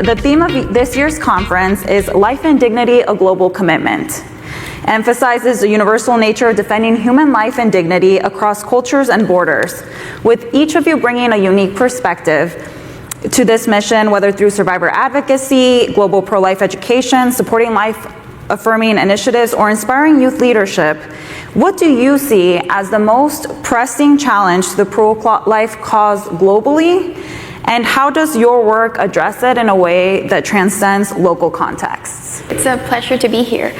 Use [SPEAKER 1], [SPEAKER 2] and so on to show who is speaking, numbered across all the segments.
[SPEAKER 1] the theme of this year's conference is Life and Dignity, a Global Commitment. Emphasizes the universal nature of defending human life and dignity across cultures and borders, with each of you bringing a unique perspective to this mission, whether through survivor advocacy, global pro-life education, supporting life-affirming initiatives, or inspiring youth leadership. What do you see as the most pressing challenge to the pro-life cause globally, and how does your work address it in a way that transcends local contexts?
[SPEAKER 2] It's a pleasure to be here.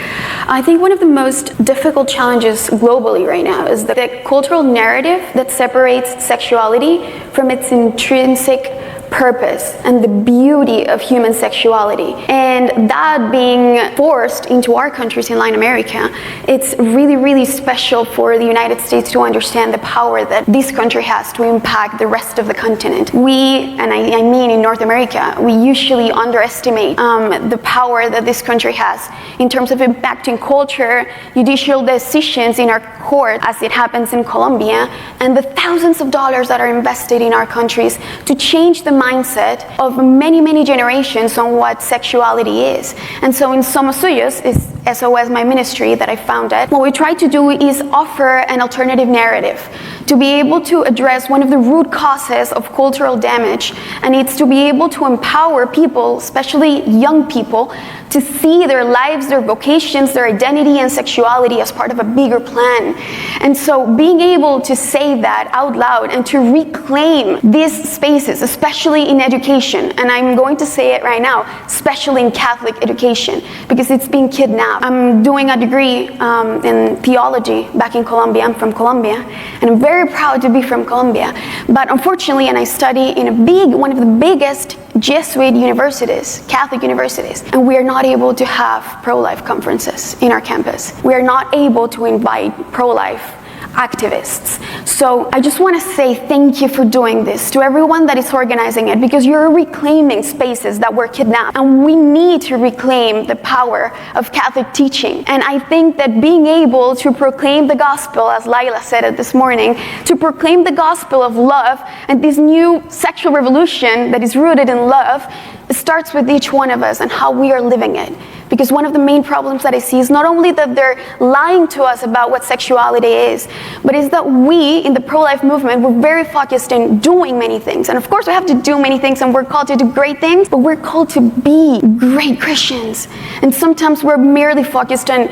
[SPEAKER 2] I think one of the most difficult challenges globally right now is the cultural narrative that separates sexuality from its intrinsic purpose and the beauty of human sexuality. And that being forced into our countries in Latin America, it's really, really special for the United States to understand the power that this country has to impact the rest of the continent. We, and I mean in North America, we usually underestimate the power that this country has in terms of impacting culture, judicial decisions in our court, as it happens in Colombia, and the thousands of dollars that are invested in our countries to change the mindset of many, many generations on what sexuality is. And so in Somos Suyos, is SOS, my ministry that I founded, what we try to do is offer an alternative narrative to be able to address one of the root causes of cultural damage, and it's to be able to empower people, especially young people, to see their lives, their vocations, their identity and sexuality as part of a bigger plan. And so being able to say that out loud and to reclaim these spaces, especially in education, and I'm going to say it right now, especially in Catholic education, because it's being kidnapped. I'm doing a degree in theology back in Colombia. I'm from Colombia, and I'm very proud to be from Colombia. But unfortunately, and I study in one of the biggest Jesuit universities, Catholic universities, and we are not able to have pro-life conferences in our campus. We are not able to invite pro-life activists. So I just want to say thank you for doing this to everyone that is organizing it, because you're reclaiming spaces that were kidnapped, and we need to reclaim the power of Catholic teaching. And I think that being able to proclaim the gospel, as Laila said it this morning, to proclaim the gospel of love and this new sexual revolution that is rooted in love, it starts with each one of us and how we are living it. Because one of the main problems that I see is not only that they're lying to us about what sexuality is, but is that we, in the pro-life movement, we're very focused in doing many things. And of course we have to do many things, and we're called to do great things, but we're called to be great Christians. And sometimes we're merely focused on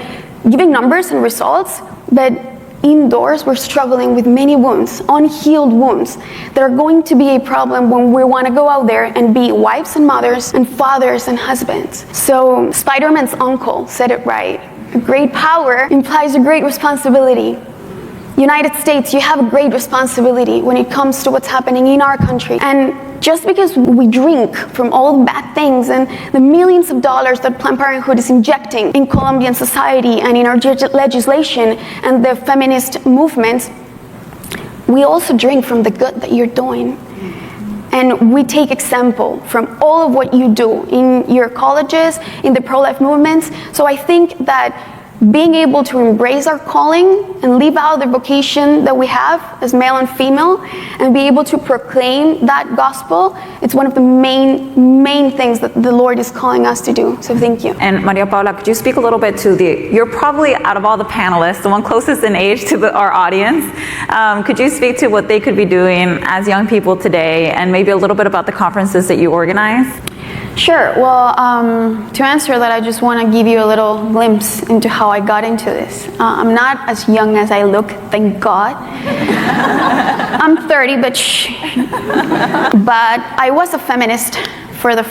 [SPEAKER 2] giving numbers and results, but indoors, we're struggling with many wounds, unhealed wounds, that are going to be a problem when we want to go out there and be wives and mothers and fathers and husbands. So Spider-Man's uncle said it right. A great power implies a great responsibility. United States, you have a great responsibility when it comes to what's happening in our country. And just because we drink from all the bad things and the millions of dollars that Planned Parenthood is injecting in Colombian society and in our legislation and the feminist movements, we also drink from the good that you're doing. And we take example from all of what you do in your colleges, in the pro-life movements. So I think that being able to embrace our calling and live out the vocation that we have as male and female, and be able to proclaim that gospel, it's one of the main things that the Lord is calling us to do. So thank you.
[SPEAKER 1] And Maria Paula, could you speak a little bit to you're probably out of all the panelists, the one closest in age to our audience. Could you speak to what they could be doing as young people today, and maybe a little bit about the conferences that you organize?
[SPEAKER 2] Sure. Well, to answer that, I just want to give you a little glimpse into how I got into this. I'm not as young as I look, thank God. I'm 30, but I was a feminist for the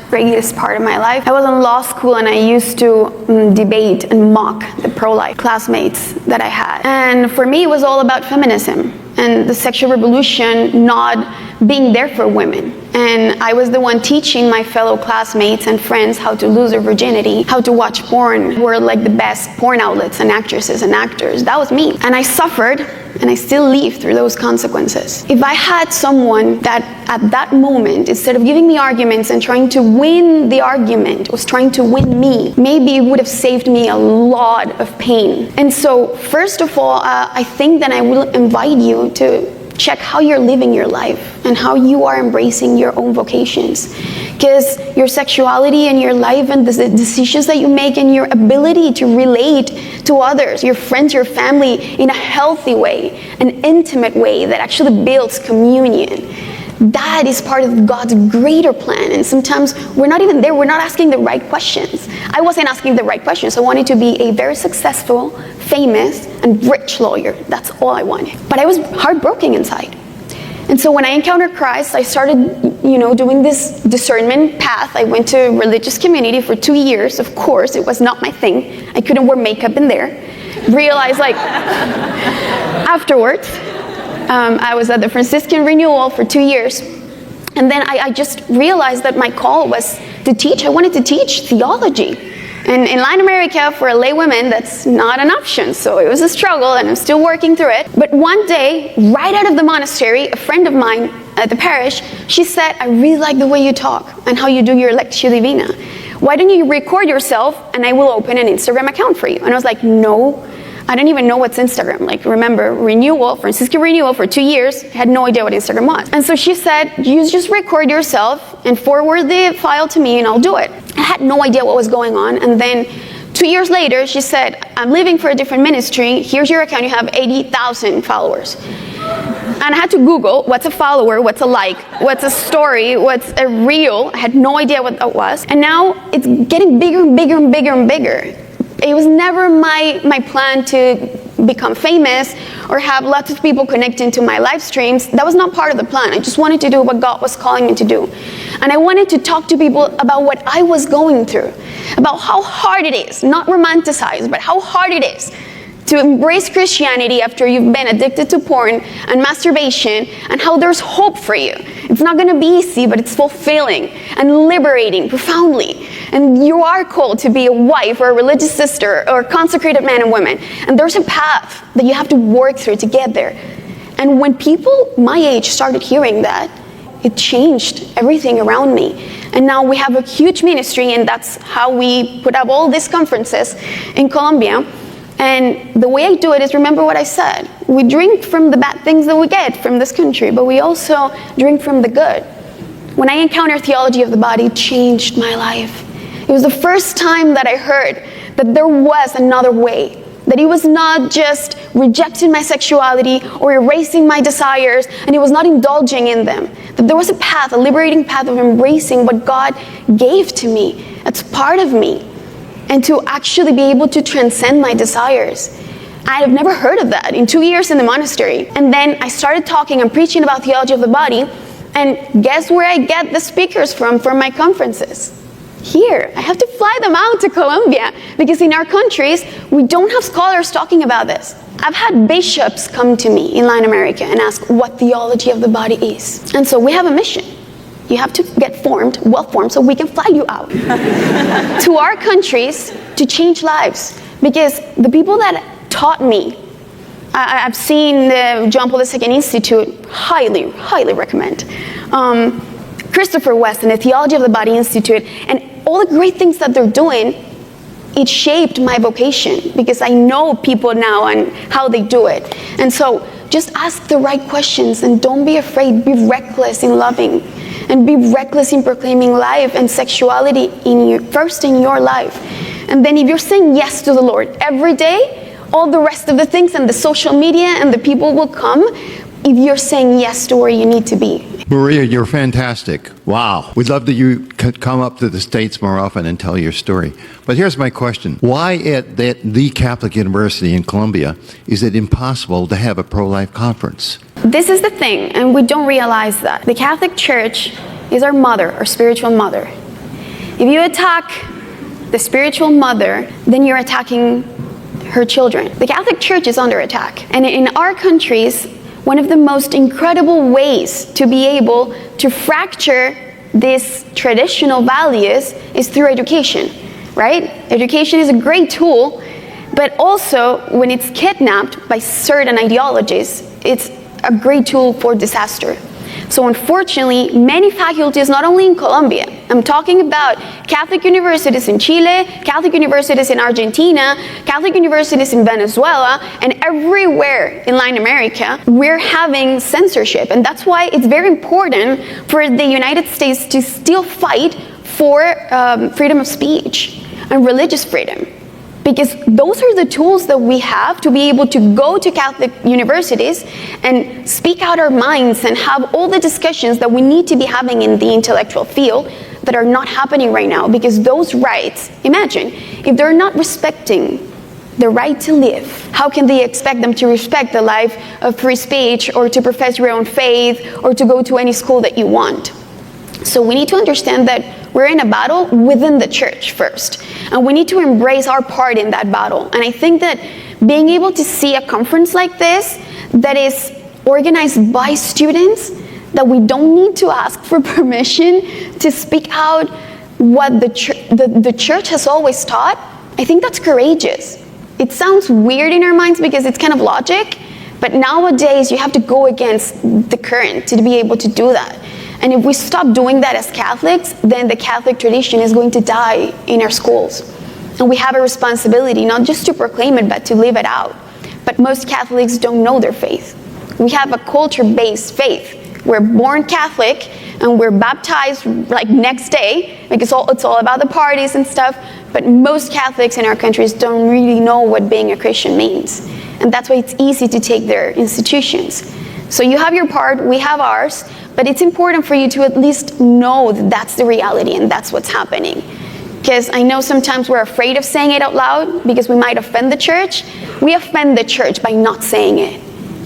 [SPEAKER 2] greatest part of my life. I was in law school, and I used to debate and mock the pro-life classmates that I had. And for me, it was all about feminism and the sexual revolution not being there for women. And I was the one teaching my fellow classmates and friends how to lose their virginity, how to watch porn, who were like the best porn outlets and actresses and actors. That was me. And I suffered, and I still live through those consequences. If I had someone that at that moment, instead of giving me arguments and trying to win the argument, was trying to win me, maybe it would have saved me a lot of pain. And so, first of all, I think that I will invite you to check how you're living your life and how you are embracing your own vocations. Because your sexuality and your life and the decisions that you make and your ability to relate to others, your friends, your family, in a healthy way, an intimate way that actually builds communion. That is part of God's greater plan. And sometimes we're not even there. We're not asking the right questions. I wasn't asking the right questions. I wanted to be a very successful, famous, and rich lawyer. That's all I wanted. But I was heartbroken inside. And so when I encountered Christ, I started, doing this discernment path. I went to a religious community for 2 years. Of course, it was not my thing. I couldn't wear makeup in there. Realized, afterwards, I was at the Franciscan Renewal for 2 years. And then I just realized that my call was to teach. I wanted to teach theology. And in Latin America, for a lay woman, that's not an option. So it was a struggle, and I'm still working through it. But one day, right out of the monastery, a friend of mine at the parish, she said, I really like the way you talk and how you do your Lectio Divina. Why don't you record yourself, and I will open an Instagram account for you? And I was like, no, I don't even know what's Instagram. Remember, Franciscan Renewal for 2 years, had no idea what Instagram was. And so she said, you just record yourself and forward the file to me and I'll do it. I had no idea what was going on. And then 2 years later, she said, I'm leaving for a different ministry. Here's your account. You have 80,000 followers. And I had to Google what's a follower, what's a like, what's a story, what's a reel. I had no idea what that was. And now it's getting bigger and bigger and bigger and bigger. It was never my plan to become famous or have lots of people connecting to my live streams. That was not part of the plan. I just wanted to do what God was calling me to do. And I wanted to talk to people about what I was going through, about how hard it is, not romanticize, but how hard it is to embrace Christianity after you've been addicted to porn and masturbation, and how there's hope for you. It's not going to be easy, but it's fulfilling and liberating profoundly. And you are called to be a wife or a religious sister or a consecrated man and woman. And there's a path that you have to work through to get there. And when people my age started hearing that, it changed everything around me. And now we have a huge ministry, and that's how we put up all these conferences in Colombia. And the way I do it is, remember what I said. We drink from the bad things that we get from this country, but we also drink from the good. When I encountered theology of the body, it changed my life. It was the first time that I heard that there was another way. That it was not just rejecting my sexuality or erasing my desires, and it was not indulging in them. That there was a path, a liberating path of embracing what God gave to me. That's part of me. And to actually be able to transcend my desires. I have never heard of that in 2 years in the monastery. And then I started talking and preaching about theology of the body. And guess where I get the speakers from for my conferences? Here. I have to fly them out to Colombia, because in our countries, we don't have scholars talking about this. I've had bishops come to me in Latin America and ask what theology of the body is. And so we have a mission. You have to get well formed, so we can fly you out to our countries to change lives. Because the people that taught me, I've seen the John Paul II Institute, highly, highly recommend. Christopher West and the Theology of the Body Institute, and all the great things that they're doing, it shaped my vocation, because I know people now and how they do it. And so just ask the right questions, and don't be afraid. Be reckless in loving. And be reckless in proclaiming life and sexuality first in your life. And then if you're saying yes to the Lord every day, all the rest of the things and the social media and the people will come if you're saying yes to where you need to be.
[SPEAKER 3] Maria, you're fantastic. Wow. We'd love that you could come up to the States more often and tell your story. But here's my question. Why at the Catholic University in Colombia is it impossible to have a pro-life conference?
[SPEAKER 2] This is the thing, and we don't realize that. The Catholic Church is our mother, our spiritual mother. If you attack the spiritual mother, then you're attacking her children. The Catholic Church is under attack. And in our countries, one of the most incredible ways to be able to fracture these traditional values is through education, right? Education is a great tool, but also when it's kidnapped by certain ideologies, it's a great tool for disaster. So unfortunately, many faculties, not only in Colombia, I'm talking about Catholic universities in Chile, Catholic universities in Argentina, Catholic universities in Venezuela, and everywhere in Latin America, we're having censorship. And that's why it's very important for the United States to still fight for freedom of speech and religious freedom. Because those are the tools that we have to be able to go to Catholic universities and speak out our minds and have all the discussions that we need to be having in the intellectual field that are not happening right now. Because those rights, imagine, if they're not respecting the right to live, how can they expect them to respect the life of free speech, or to profess your own faith, or to go to any school that you want? So we need to understand that we're in a battle within the church first, and we need to embrace our part in that battle. And I think that being able to see a conference like this that is organized by students, that we don't need to ask for permission to speak out what the church has always taught, I think that's courageous. It sounds weird in our minds because it's kind of logic, but nowadays you have to go against the current to be able to do that. And if we stop doing that as Catholics, then the Catholic tradition is going to die in our schools. And we have a responsibility not just to proclaim it, but to live it out. But most Catholics don't know their faith. We have a culture-based faith. We're born Catholic, and we're baptized like next day, because it's all about the parties and stuff. But most Catholics in our countries don't really know what being a Christian means. And that's why it's easy to take their institutions. So you have your part, we have ours, but it's important for you to at least know that that's the reality and that's what's happening. Because I know sometimes we're afraid of saying it out loud because we might offend the church. We offend the church by not saying it.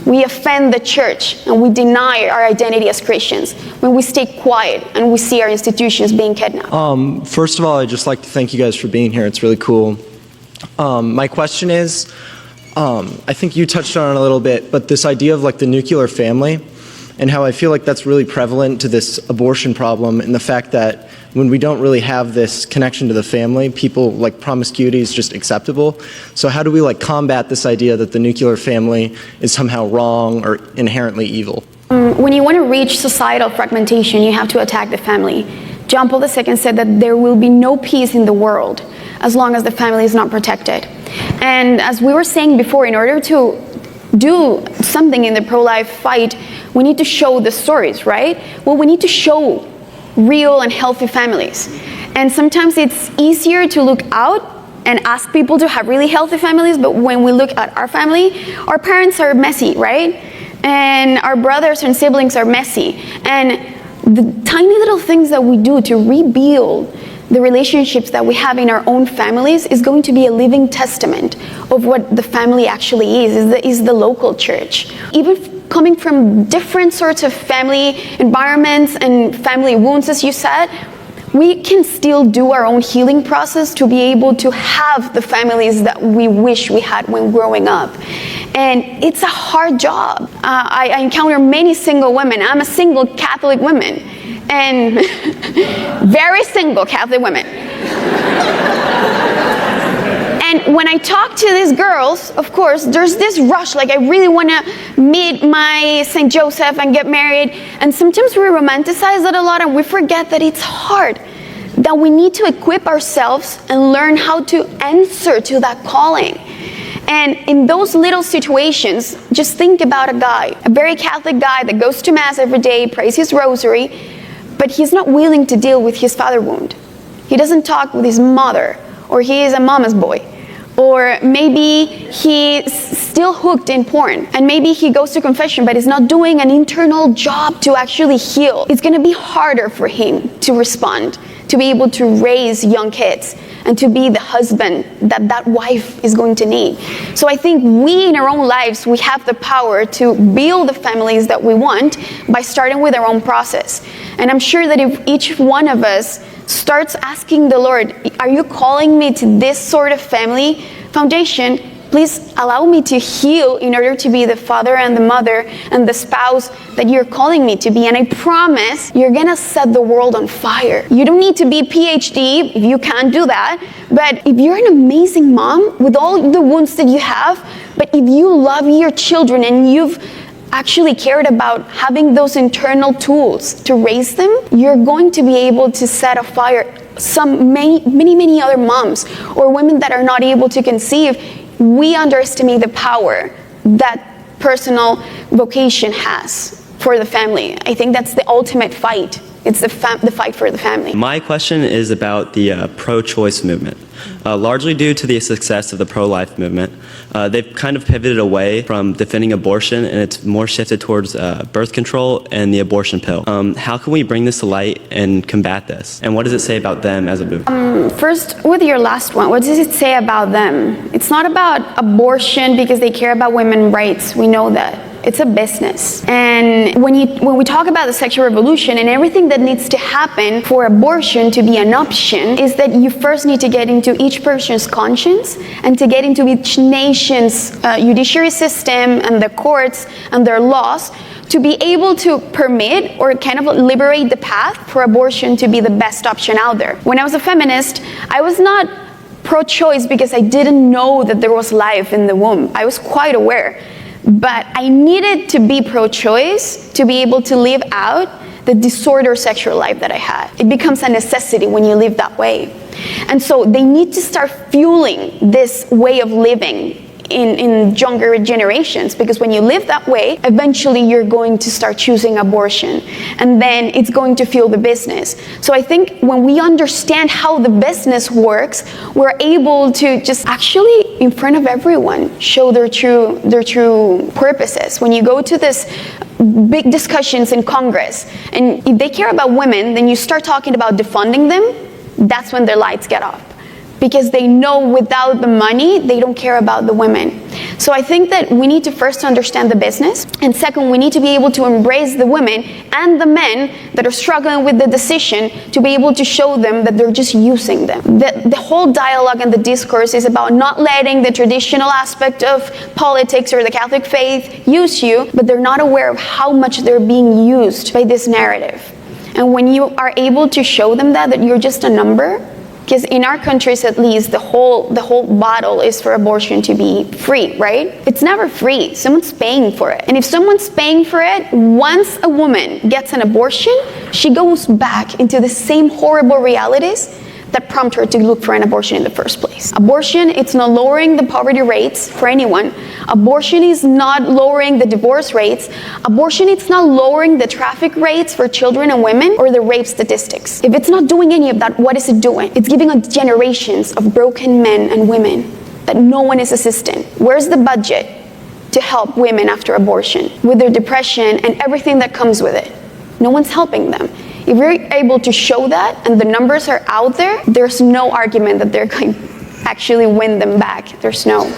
[SPEAKER 2] We offend the church and we deny our identity as Christians when we stay quiet and we see our institutions being kidnapped.
[SPEAKER 4] First of all, I'd just like to thank you guys for being here. It's really cool. My question is, I think you touched on it a little bit, but this idea of like the nuclear family and how I feel like that's really prevalent to this abortion problem, and the fact that when we don't really have this connection to the family, people like promiscuity is just acceptable. So how do we like combat this idea that the nuclear family is somehow wrong or inherently evil?
[SPEAKER 2] When you want to reach societal fragmentation, you have to attack the family. John Paul II said that there will be no peace in the world as long as the family is not protected. And as we were saying before, in order to do something in the pro-life fight, we need to show the stories, right? Well, we need to show real and healthy families. And sometimes it's easier to look out and ask people to have really healthy families, but when we look at our family, our parents are messy, right? And our brothers and siblings are messy. And the tiny little things that we do to rebuild the relationships that we have in our own families is going to be a living testament of what the family actually is the local church. Even coming from different sorts of family environments and family wounds, as you said, we can still do our own healing process to be able to have the families that we wish we had when growing up. And it's a hard job. I encounter many single women. I'm a single Catholic woman, and very single Catholic women. And when I talk to these girls, of course, there's this rush, like I really want to meet my St. Joseph and get married. And sometimes we romanticize that a lot and we forget that it's hard, that we need to equip ourselves and learn how to answer to that calling. And in those little situations, just think about a guy, a very Catholic guy that goes to Mass every day, prays his rosary, but he's not willing to deal with his father wound. He doesn't talk with his mother, or he is a mama's boy. Or maybe he's still hooked in porn, and maybe he goes to confession but is not doing an internal job to actually heal. It's going to be harder for him to respond, to be able to raise young kids, and to be the husband that that wife is going to need. So I think we in our own lives, we have the power to build the families that we want by starting with our own process. And I'm sure that if each one of us starts asking the Lord, are you calling me to this sort of family foundation? Please allow me to heal in order to be the father and the mother and the spouse that you're calling me to be. And I promise you're gonna set the world on fire. You don't need to be PhD if you can't do that. But if you're an amazing mom with all the wounds that you have, but if you love your children and you've actually cared about having those internal tools to raise them, you're going to be able to set afire many other moms or women that are not able to conceive. We underestimate the power that personal vocation has for the family. I think that's the ultimate fight. It's the fight for the family.
[SPEAKER 5] My question is about the pro-choice movement. Largely due to the success of the pro-life movement, they've kind of pivoted away from defending abortion, and it's more shifted towards birth control and the abortion pill. How can we bring this to light and combat this? And what does it say about them as a movement?
[SPEAKER 2] First, with your last one, what does it say about them? It's not about abortion because they care about women's rights. We know that. It's a business. And when we talk about the sexual revolution and everything that needs to happen for abortion to be an option is that you first need to get into each person's conscience and to get into each nation's judiciary system and the courts and their laws to be able to permit or kind of liberate the path for abortion to be the best option out there. When I was a feminist, I was not pro-choice because I didn't know that there was life in the womb. I was quite aware. But I needed to be pro-choice to be able to live out the disordered sexual life that I had. It becomes a necessity when you live that way. And so they need to start fueling this way of living in younger generations, because when you live that way, eventually you're going to start choosing abortion, and then it's going to fuel the business. So I think when we understand how the business works, we're able to just actually, in front of everyone, show their true purposes. When you go to this big discussions in Congress, and if they care about women, then you start talking about defunding them, that's when their lights get off. Because they know without the money, they don't care about the women. So I think that we need to first understand the business, and second, we need to be able to embrace the women and the men that are struggling with the decision, to be able to show them that they're just using them. The whole dialogue and the discourse is about not letting the traditional aspect of politics or the Catholic faith use you, but they're not aware of how much they're being used by this narrative. And when you are able to show them that you're just a number, because in our countries, at least, the whole battle is for abortion to be free, right? It's never free. Someone's paying for it. And if someone's paying for it, once a woman gets an abortion, she goes back into the same horrible realities that prompt her to look for an abortion in the first place. Abortion, it's not lowering the poverty rates for anyone. Abortion is not lowering the divorce rates. Abortion, it's not lowering the traffic rates for children and women or the rape statistics. If it's not doing any of that, what is it doing? It's giving us generations of broken men and women that no one is assisting. Where's the budget to help women after abortion with their depression and everything that comes with it? No one's helping them. If we're able to show that and the numbers are out there, there's no argument that they're going to actually win them back. There's no.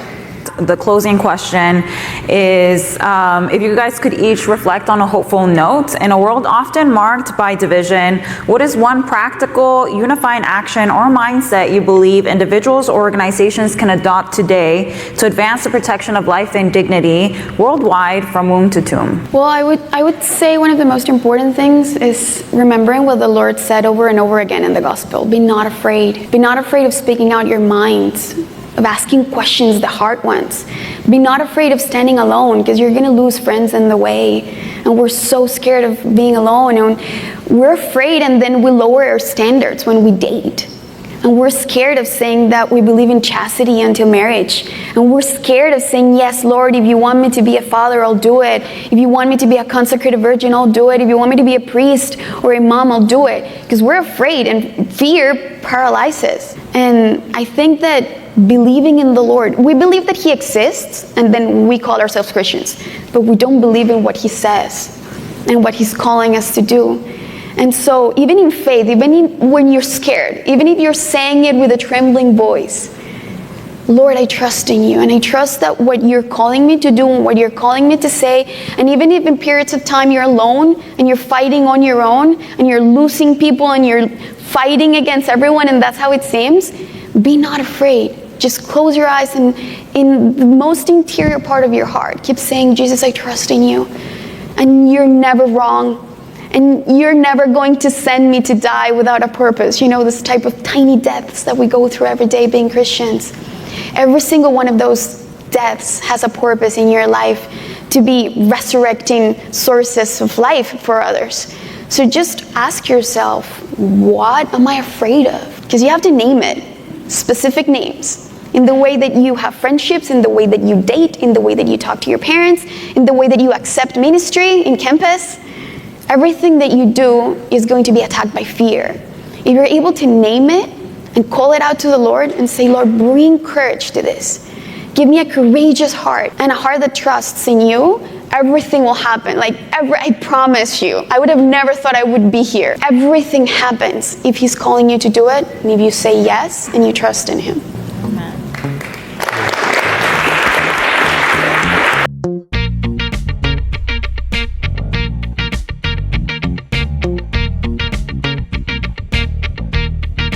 [SPEAKER 1] The closing question is, if you guys could each reflect on a hopeful note. In a world often marked by division, what is one practical, unifying action or mindset you believe individuals or organizations can adopt today to advance the protection of life and dignity worldwide from womb to tomb?
[SPEAKER 2] Well, I would say one of the most important things is remembering what the Lord said over and over again in the gospel. Be not afraid. Be not afraid of speaking out your minds, of asking questions, the hard ones. Be not afraid of standing alone, because you're going to lose friends in the way. And we're so scared of being alone, and we're afraid, and then we lower our standards when we date. And we're scared of saying that we believe in chastity until marriage. And we're scared of saying, yes, Lord, if you want me to be a father, I'll do it. If you want me to be a consecrated virgin, I'll do it. If you want me to be a priest or a mom, I'll do it. Because we're afraid, and fear paralyzes. And I think that believing in the Lord, we believe that He exists, and then we call ourselves Christians. But we don't believe in what He says and what He's calling us to do. And so even in faith, when you're scared, even if you're saying it with a trembling voice, Lord, I trust in you, and I trust that what you're calling me to do and what you're calling me to say, and even if in periods of time you're alone and you're fighting on your own and you're losing people and you're fighting against everyone and that's how it seems, be not afraid. Just close your eyes and in the most interior part of your heart, keep saying, Jesus, I trust in you, and you're never wrong. And you're never going to send me to die without a purpose. You know, this type of tiny deaths that we go through every day being Christians. Every single one of those deaths has a purpose in your life to be resurrecting sources of life for others. So just ask yourself, what am I afraid of? Because you have to name it, specific names. In the way that you have friendships, in the way that you date, in the way that you talk to your parents, in the way that you accept ministry in campus, everything that you do is going to be attacked by fear. If you're able to name it and call it out to the Lord and say, Lord, bring courage to this. Give me a courageous heart and a heart that trusts in you, everything will happen. I promise you, I would have never thought I would be here. Everything happens if He's calling you to do it, and if you say yes and you trust in Him.
[SPEAKER 1] Amen.